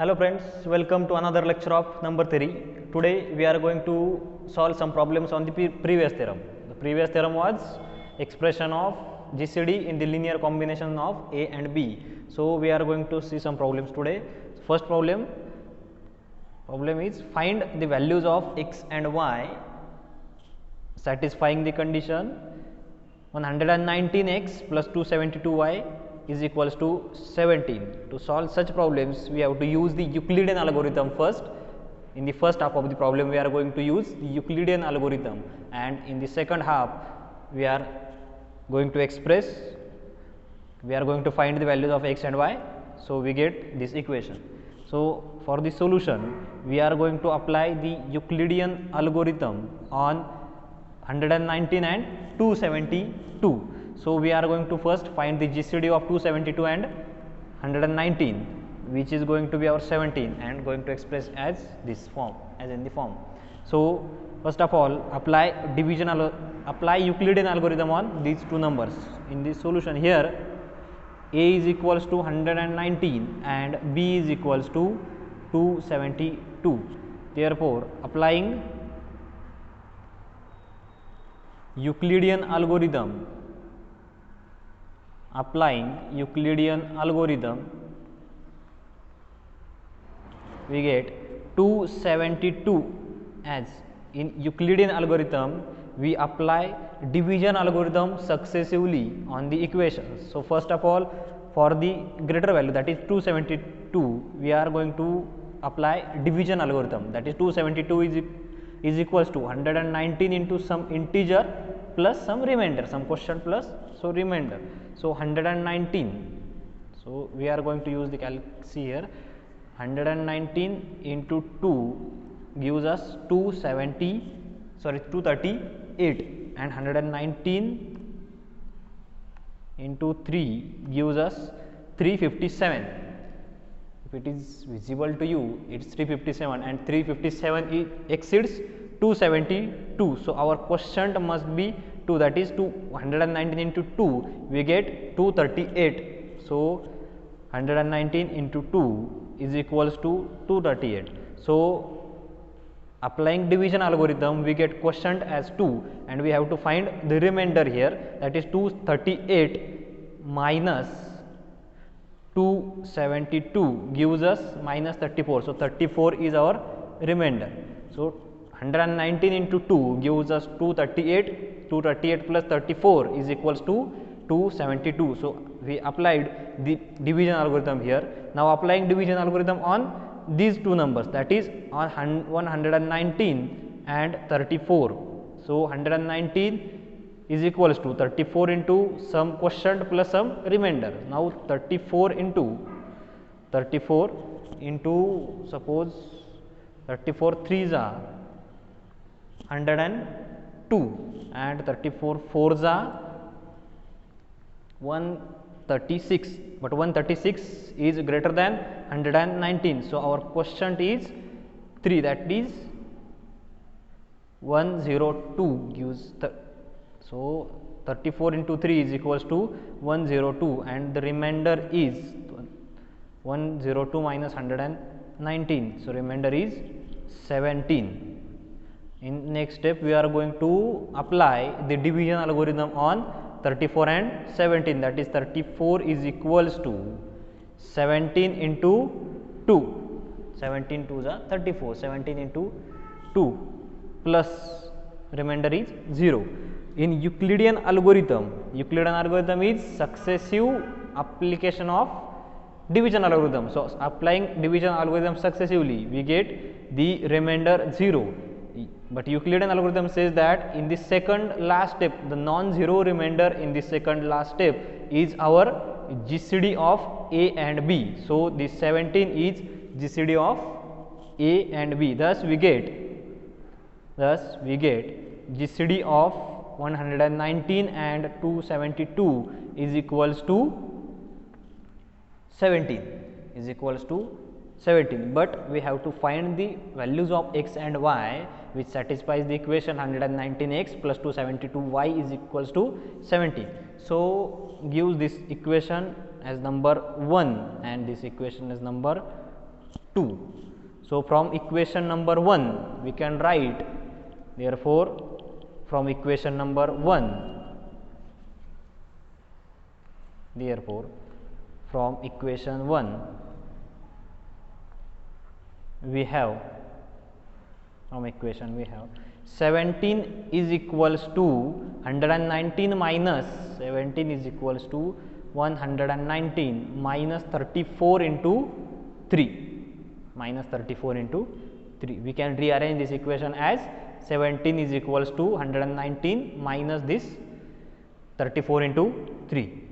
Hello friends, welcome to another lecture of number theory. Today we are going to solve some problems on the previous theorem. The previous theorem was expression of GCD in the linear combination of A and B. So we are going to see some problems today. First problem is find the values of x and y satisfying the condition 119x plus 272y is equals to 17. To solve such problems, we have to use the Euclidean algorithm first. In the first half of the problem, we are going to use the Euclidean algorithm, and in the second half, we are going to find the values of x and y. So we get this equation. So for the solution, we are going to apply the Euclidean algorithm on 119 and 272. So we are going to first find the GCD of 272 and 119, which is going to be our 17, and going to express as this form, as in the form. So first of all, apply Euclidean algorithm on these two numbers. In this solution here, A is equals to 119 and B is equals to 272. Therefore, applying Euclidean algorithm, we get 272. As in Euclidean algorithm, we apply division algorithm successively on the equations. So first of all, for the greater value, that is 272, we are going to apply division algorithm, that is 272 is equals to 119 into some integer plus some remainder, some quotient plus so remainder. So 119, so we are going to use the see here, 119 into 2 gives us 238, and 119 into 3 gives us 357. If it is visible to you, it is 357, and 357 exceeds 272. So our quotient must be 2, that is 119 into 2, we get 238. So 119 into 2 is equals to 238. So applying division algorithm, we get quotient as 2, and we have to find the remainder here, that is 238 minus 272 gives us minus 34. So 34 is our remainder. So 119 into 2 gives us 238. 238 plus 34 is equals to 272. So we applied the division algorithm here. Now applying division algorithm on these two numbers, that is on 119 and 34. So 119 is equals to 34 into some quotient plus some remainder. Now 34 into suppose 34 3s are 102, and 34 4s are 136, but 136 is greater than 119. So our quotient is 3, that is 102 gives so 34 into 3 is equals to 102, and the remainder is 102 minus 119. So remainder is 17. In next step, we are going to apply the division algorithm on 34 and 17, that is 34 is equals to 17 into 2, 17 2s are 34, 17 into 2 plus remainder is 0. In Euclidean algorithm is successive application of division algorithm. So applying division algorithm successively, we get the remainder 0. But Euclidean algorithm says that in the second last step, the non-zero remainder in the second last step is our GCD of A and B. So this 17 is GCD of A and B. Thus we get GCD of 119 and 272 is equals to 17, but we have to find the values of x and y which satisfies the equation 119x plus 272y is equals to 17. So gives this equation as number 1 and this equation is number 2. So from equation number 1 we can write, therefore from equation number 1, therefore from equation 1 we have, from equation we have 17 is equals to 119 minus 17 is equals to 119 minus 34 into 3, minus 34 into 3. We can rearrange this equation as 17 is equals to 119 minus this 34 into 3.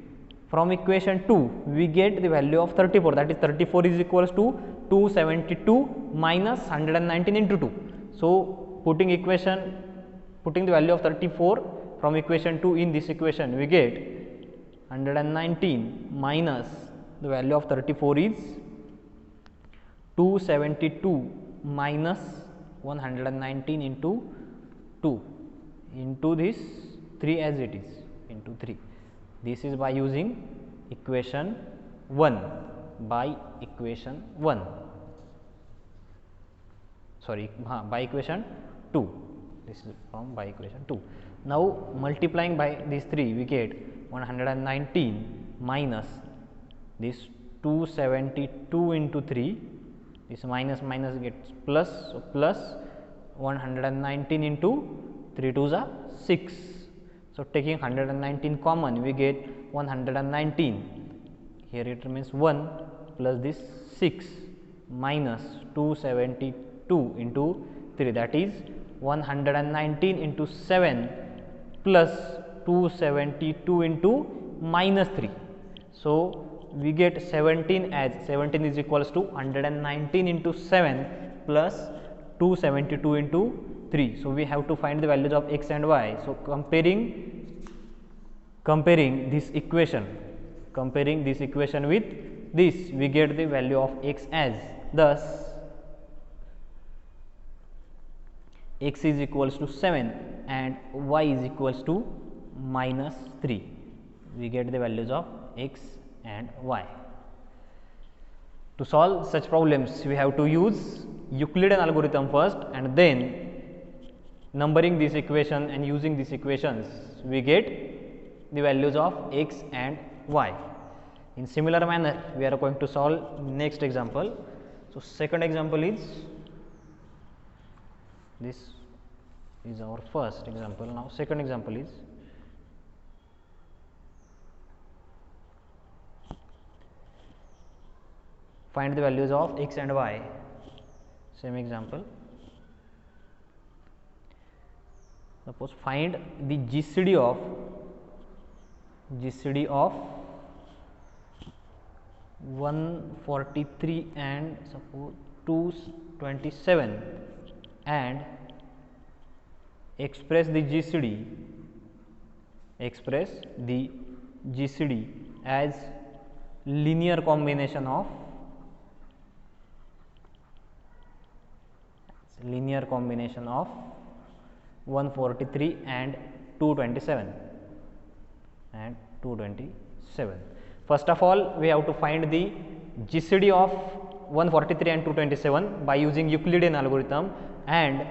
From equation 2 we get the value of 34, that is 34 is equals to 272 minus 119 into 2. So putting the value of 34 from equation 2 in this equation, we get 119 minus the value of 34 is 272 minus 119 into 2 into this 3 as it is, into 3. This is by using equation 1, by equation 1, sorry, by equation 2. This is from by equation 2. Now multiplying by these 3 we get 119 minus this 272 into 3, this minus minus gets plus, so plus 119 into 3 2s are 6. So taking 119 common we get 119, here it remains 1 plus this 6 minus 272 into 3, that is 119 into 7 plus 272 into minus 3. So we get 17 as 17 is equals to 119 into 7 plus 272 into 3. So we have to find the values of x and y. So comparing this equation with this, we get the value of x as, thus x is equals to 7 and y is equals to minus 3. We get the values of x and y. To solve such problems we have to use Euclidean algorithm first, and then numbering this equation and using these equations we get the values of x and y. In similar manner we are going to solve next example. So second example is, this is our first example. Now second example is, find the values of x and y. Same example. Suppose find the GCD of 143 and suppose 227, and express the GCD as linear combination of 143 and 227. First of all we have to find the GCD of 143 and 227 by using Euclidean algorithm, and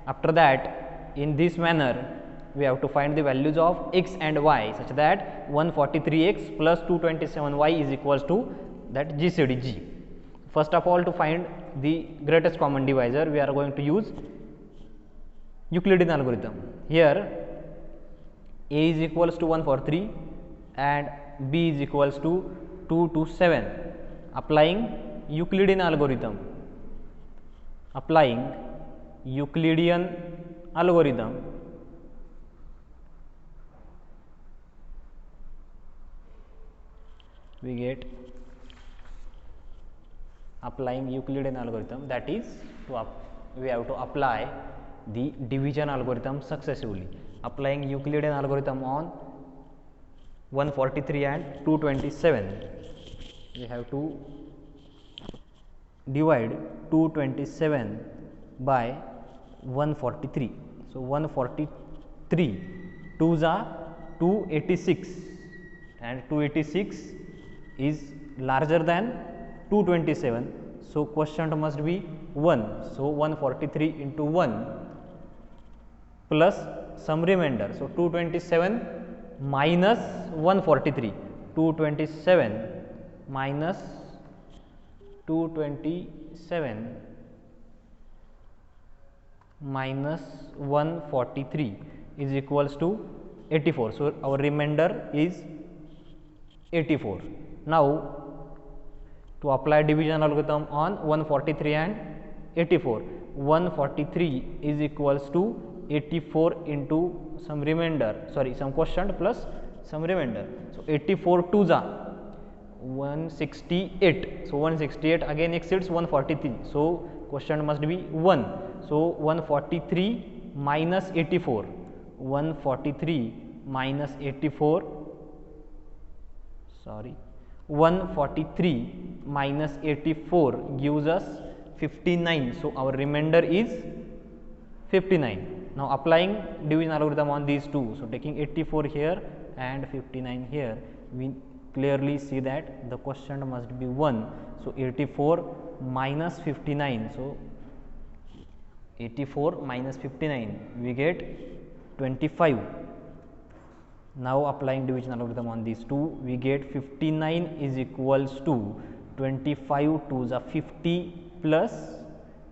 after that in this manner we have to find the values of x and y such that 143x plus 227y is equals to that GCD G. First of all, to find the greatest common divisor we are going to use Euclidean algorithm. Here a is equals to 143 and b is equals to 227. Applying Euclidean algorithm, we get, applying Euclidean algorithm, that is we have to apply the division algorithm successively. Applying Euclidean algorithm on 143 and 227, we have to divide 227 by 143. So 143 2s are 286 and 286 is larger than 227. so quotient must be 1. So 143 into 1 plus some remainder. So 227 minus 143, 227 minus 227 minus 143 is equals to 84. So our remainder is 84. Now to apply division algorithm on 143 and 84, 143 is equals to 84 into some remainder, sorry, some quotient plus some remainder. So 84 2s are 168. So 168 again exceeds 143. So quotient must be 1. So 143 minus 84, 143 minus 84, sorry, 143 minus 84 gives us 59. So our remainder is 59. Now applying division algorithm on these two, so taking 84 here and 59 here, we clearly see that the quotient must be 1. So 84 minus 59, so 84 minus 59 we get 25. Now applying division algorithm on these two, we get 59 is equals to 25 to the 50 plus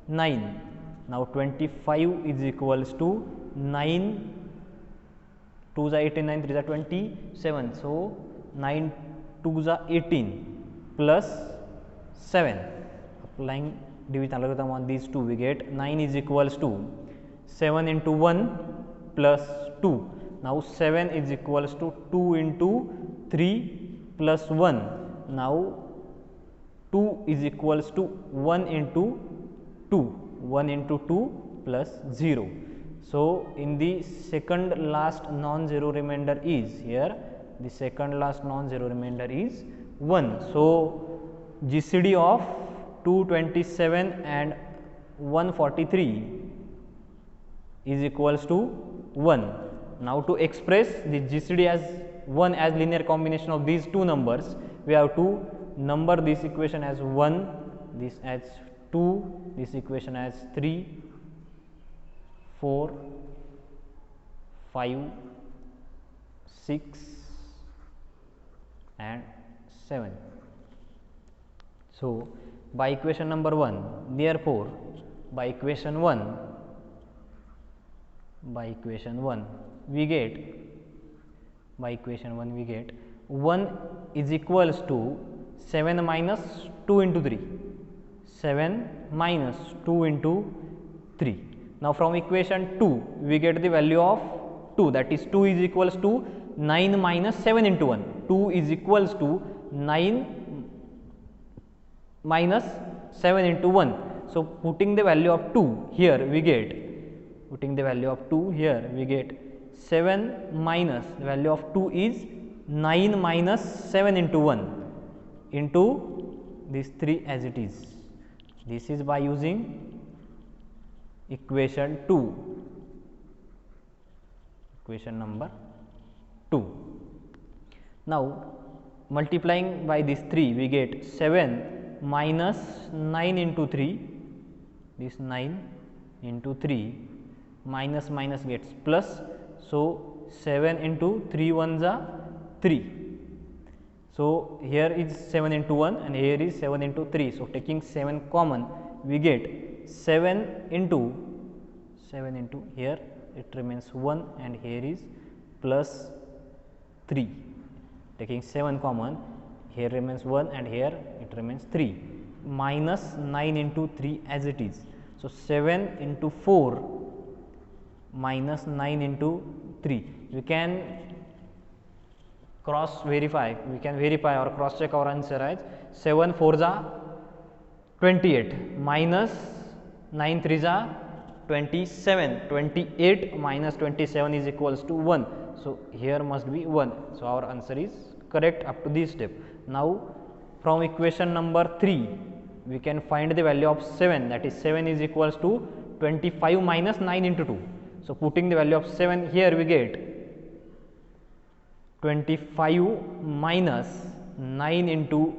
9. Now 25 is equals to 9 2 the 89, 3 the 27. So 9 2 the 18 plus 7. Applying division algorithm on these two, we get 9 is equals to 7 into 1 plus 2. Now 7 is equals to 2 into 3 plus 1. Now 2 is equals to 1 into 2, 1 into 2 plus 0. So in the second last non-zero remainder is here, the second last non-zero remainder is 1. So GCD of 227 and 143 is equals to 1. Now to express the GCD as 1 as linear combination of these two numbers, we have to number this equation as 1, this as 2, this equation as 3, 4, 5, 6 and 7. So by equation number 1, therefore by equation 1 we get, by equation 1 we get 1 is equals to 7 minus 2 into 3, 7 minus 2 into 3. Now from equation 2 we get the value of 2, that is 2 is equals to 9 minus 7 into 1, 2 is equals to 9 minus 7 into 1. So putting the value of 2 here we get, putting the value of 2 here we get 7 minus the value of 2 is 9 minus 7 into 1 into this 3 as it is. This is by using equation 2, equation number 2. Now multiplying by this 3 we get 7 minus 9 into 3, this 9 into 3, minus minus gets plus. So 7 into 3 ones are 3. So here is 7 into 1 and here is 7 into 3. So taking 7 common we get 7 into here it remains 1 and here is plus 3. Taking 7 common, here remains 1 and here it remains 3, minus 9 into 3 as it is. So 7 into 4 minus 9 into 3. We can cross verify, we can verify or cross check our answer as 7 4s are 28 minus 9 3s are 27, 28 minus 27 is equals to 1. So here must be 1. So our answer is correct up to this step. Now from equation number 3 we can find the value of 7, that is 7 is equals to 25 minus 9 into 2. So putting the value of 7 here we get 25 minus 9 into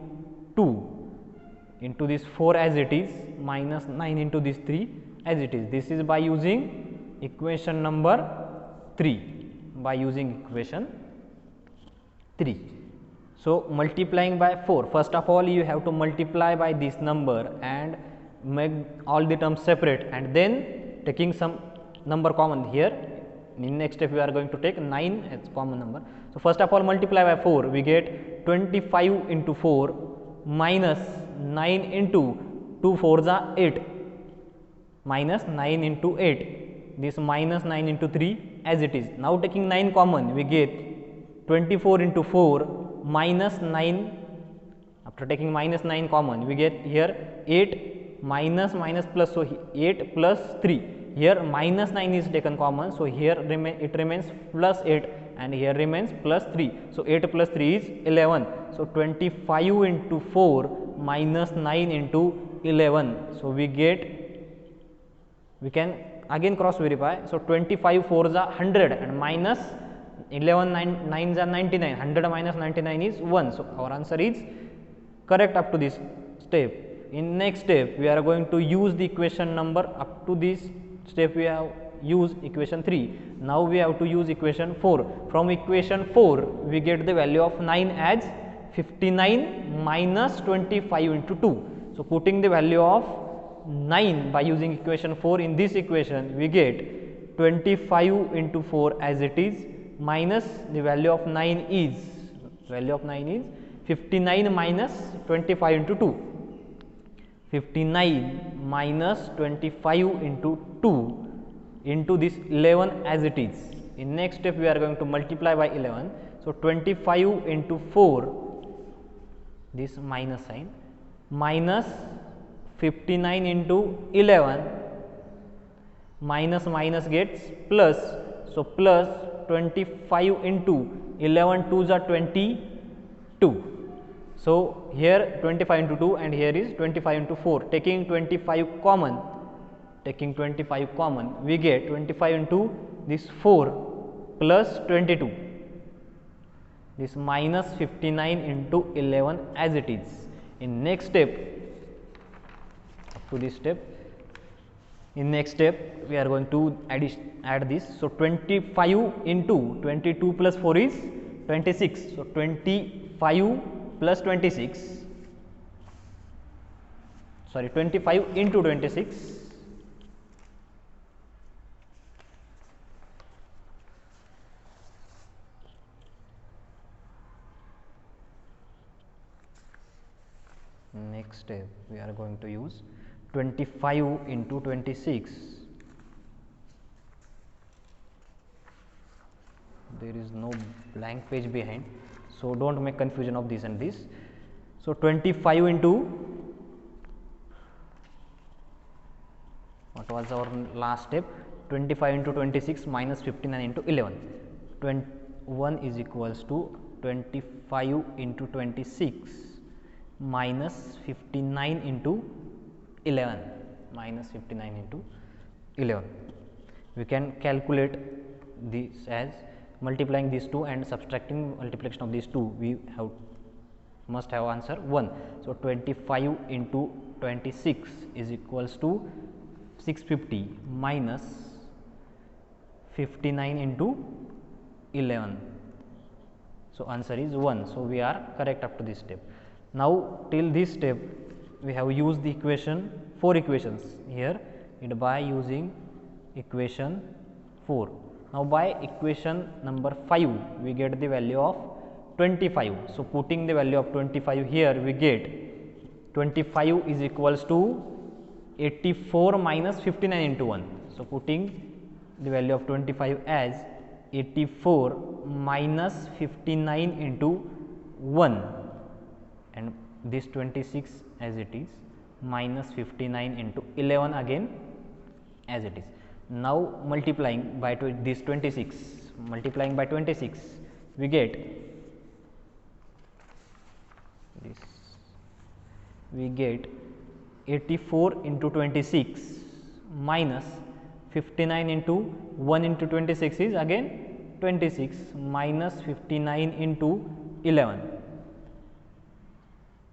2 into this 4 as it is minus 9 into this 3 as it is. This is by using equation number 3, by using equation 3. So, multiplying by 4, first of all you have to multiply by this number and make all the terms separate, and then taking some number common here. In next step we are going to take 9 as common number. So, first of all multiply by 4, we get 25 into 4 minus 9 into 2 4s are 8 minus 9 into 8, this minus 9 into 3 as it is. Now, taking 9 common we get 24 into 4 minus 9, after taking minus 9 common we get here 8 minus minus plus, so 8 plus 3, here minus 9 is taken common, so here it remains plus 8 and here remains plus 3. So, 8 plus 3 is 11. So, 25 into 4 minus 9 into 11. So, we can again cross verify. So, 25 4s are 100 and minus 11 9s are 99, 100 minus 99 is 1. So, our answer is correct up to this step. In next step we are going to use the equation number, up to this step we have used equation 3. Now, we have to use equation 4. From equation 4 we get the value of 9 as 59 minus 25 into 2. So, putting the value of 9 by using equation 4 in this equation, we get 25 into 4 as it is minus the value of 9 is 59 minus 25 into 2. 59 minus 25 into 2 into this 11 as it is. In next step we are going to multiply by 11. So, 25 into 4, this minus sign, minus 59 into 11, minus minus gets plus. So, plus 25 into 11 2s are 22. So, here 25 into 2 and here is 25 into 4, taking 25 common, we get 25 into this 4 plus 22, this minus 59 into 11 as it is. In next step, up to this step, in next step we are going to add this. So, 25 into 22 plus 4 is 26. So, 25 plus 26, sorry 25 into 26, next step we are going to use 25 into 26. There is no blank page behind, so don't make confusion of this and this. So, 25 into, what was our last step, 25 into 26 minus 59 into 11, 21 is equals to 25 into 26 minus 59 into 11, we can calculate this as multiplying these two and subtracting multiplication of these two, we must have answer 1. So, 25 into 26 is equals to 650 minus 59 into 11. So, answer is 1. So, we are correct up to this step. Now, till this step we have used the equation 4 equations here by using equation 4. Now, by equation number 5 we get the value of 25. So, putting the value of 25 here, we get 25 is equals to 84 minus 59 into 1. So, putting the value of 25 as 84 minus 59 into 1, and this 26 as it is minus 59 into 11 again as it is. Now, multiplying by this 26, multiplying by 26, we get this, we get 84 into 26 minus 59 into 1 into 26 is again 26 minus 59 into 11.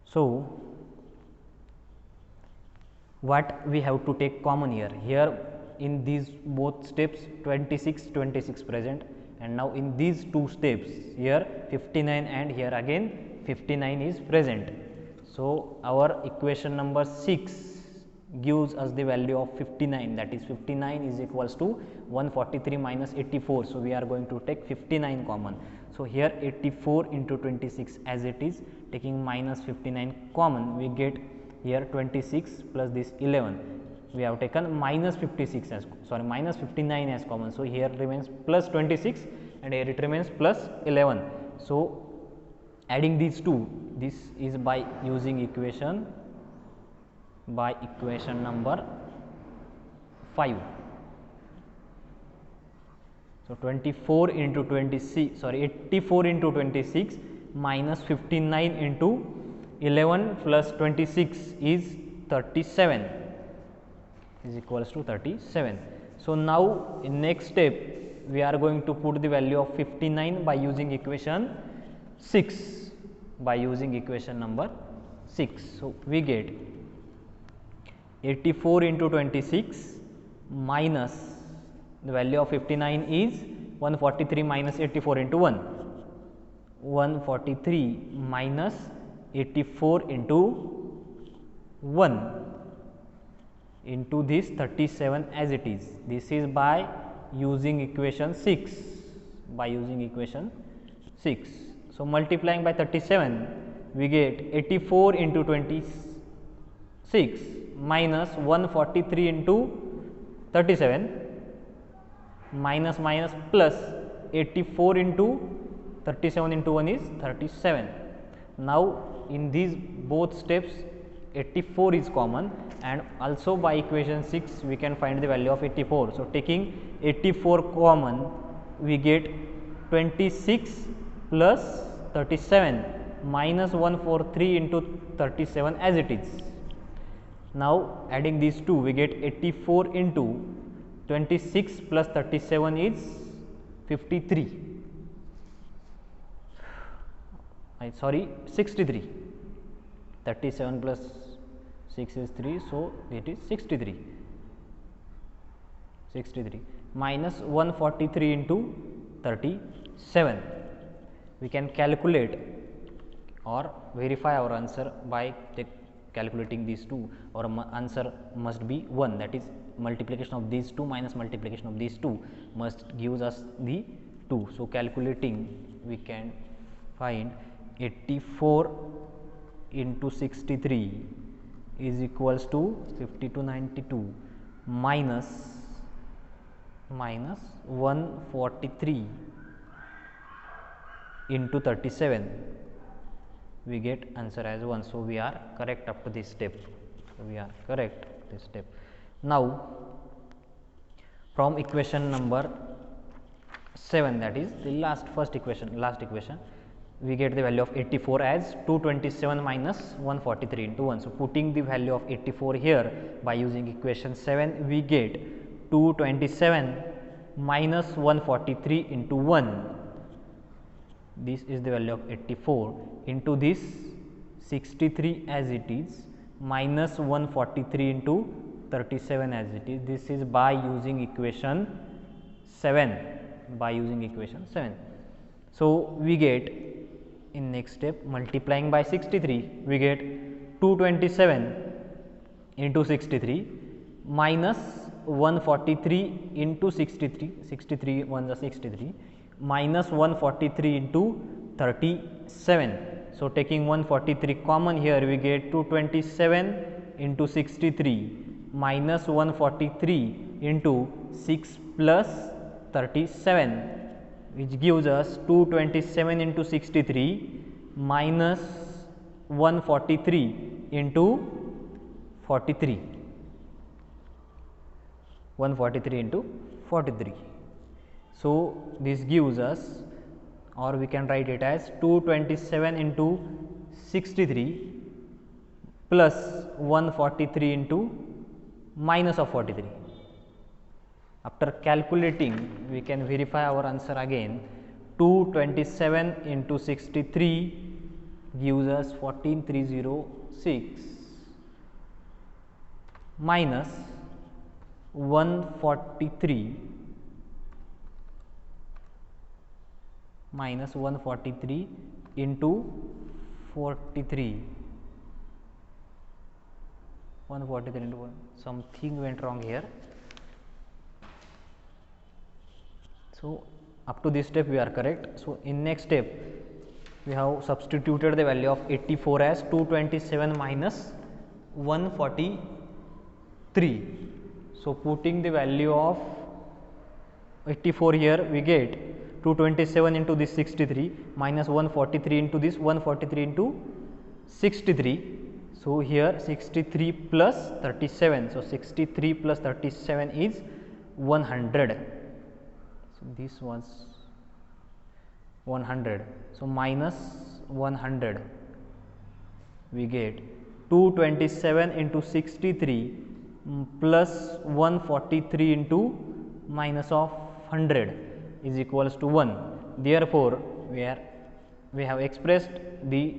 So, what we have to take common here. Here in these both steps 26 present, and now in these two steps here 59 and here again 59 is present. So our equation number 6 gives us the value of 59, that is 59 is equals to 143 minus 84. So we are going to take 59 common. So here 84 into 26 as it is, taking minus 59 common, we get here 26 plus this 11. We have taken minus 56 as minus 59 as common. So here remains plus 26 and here it remains plus 11. So adding these two, this is by using equation number 5. So 84 into 26 minus 59 into 11 plus 26 is 37 is equals to 37. So now in next step we are going to put the value of 59 by using equation 6, by using equation number 6. So we get 84 into 26 minus the value of 59 is 143 minus 84 into 1, 143 minus 84 into 1 into this 37 as it is. This is by using equation 6, by using equation 6. So multiplying by 37 we get 84 into 26 minus 143 into 37 minus plus 84 into 37 into 1 is 37. Now in these both steps 84 is common, and also by equation 6 we can find the value of 84. So taking 84 common we get 26 plus 37 minus 143 into 37 as it is. Now adding these two we get 84 into 26 plus 37 is 53. 63. 37 plus 6 is 3, so it is 63. 63 minus 143 into 37. We can calculate or verify our answer by calculating these two. Our answer must be 1, that is multiplication of these two minus multiplication of these two must gives us the 2. So calculating we can find 84 into 63 is equals to 5292 minus 143 into 37, we get answer as 1. So we are correct up to this step. So we are correct this step. Now from equation number 7, that is the last equation, we get the value of 84 as 227 minus 143 into 1. So putting the value of 84 here by using equation 7, we get 227 minus 143 into 1. This is the value of 84 into this 63 as it is minus 143 into 37 as it is. This is by using equation 7, by using equation 7. So we get in next step multiplying by 63 we get 227 into 63 minus 143 into 63 1 is 63 minus 143 into 37. So taking 143 common here we get 227 into 63 minus 143 into 6 plus 37, which gives us 227 into 63 minus 143 into 43, 143 into 43. So this gives us, or we can write it as 227 into 63 plus 143 into minus of 43. After calculating we can verify our answer again. 227 into 63 gives us 14306 minus 143 into 43. 143 into 1. Something went wrong here. So up to this step we are correct. So in next step we have substituted the value of 84 as 227 minus 143. So putting the value of 84 here, we get 227 into this 63 minus 143 into this 143 into 63. So here 63 plus 37. So 63 plus 37 is 100. So this was 100. So minus 100, we get 227 into 63 plus 143 into minus of 100 is equals to 1. Therefore, we have expressed the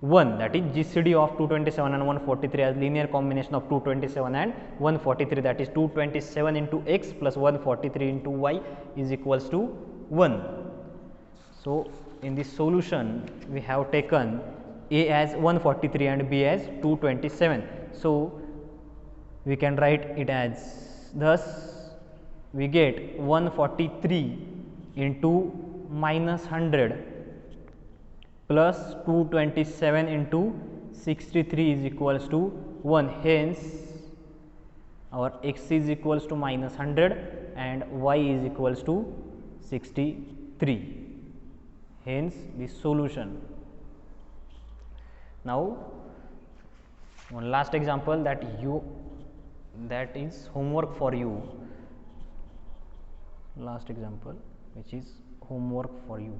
1, that is GCD of 227 and 143 as linear combination of 227 and 143, that is 227 into x plus 143 into y is equals to 1. So in this solution we have taken A as 143 and B as 227. So we can write it as thus. We get 143 into minus 100 plus 227 into 63 is equals to 1. Hence our x is equals to minus 100 and y is equals to 63. Hence the solution. Now one last example that is homework for you. Last example which is homework for you.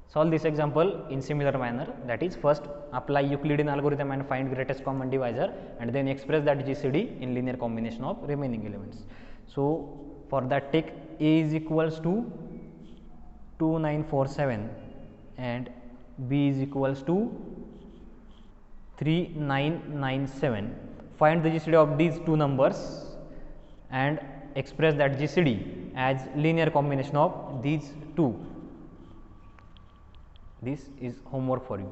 Solve this example in similar manner, that is first apply Euclidean algorithm and find greatest common divisor and then express that GCD in linear combination of remaining elements. So for that take A is equals to 2947 and B is equals to 3997. Find the GCD of these two numbers and express that GCD as linear combination of these two. This is homework for you.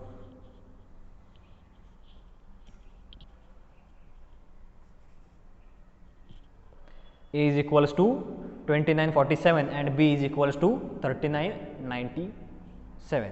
A is equals to 2947 and B is equals to 3997.